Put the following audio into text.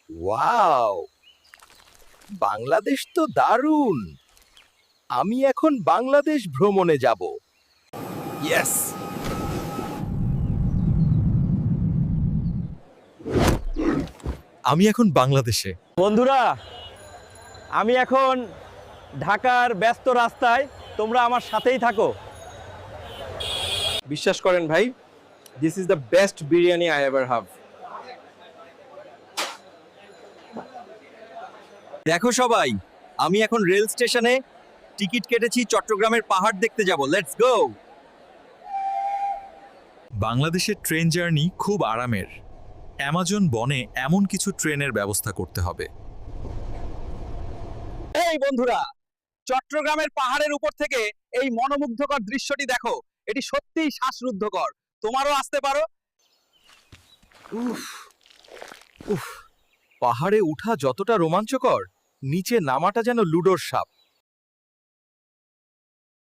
Wow, Bangladesh তো দারুণ। আমি এখন বাংলাদেশ ভ্রমণে যাব। ইয়েস। আমি এখন বাংলাদেশে। বন্ধুরা, আমি এখন ঢাকার ব্যস্ত রাস্তায়, তোমরা আমার সাথেই থাকো। বিশ্বাস করেন ভাই, this is the best biryani I ever have. দেখো সবাই, আমি এখন রেল স্টেশনে টিকিট কেটেছি, চট্টগ্রামের পাহাড় দেখতে যাব। Let's go. বাংলাদেশের ট্রেন জার্নি খুব আরামের। অ্যামাজন বনে এমন কিছু ট্রেনের ব্যবস্থা করতে হবে। এই বন্ধুরা, চট্টগ্রামের পাহাড়ের উপর থেকে এই মনোমুগ্ধকর দৃশ্যটি দেখো। এটি সত্যিই শ্বাসরুদ্ধকর। তোমারও আসতে পারো। উফ উফ, পাহাড়ে উঠা যতটা রোমাঞ্চকর, নিচে নামাটা যেন লুডোর সাপ।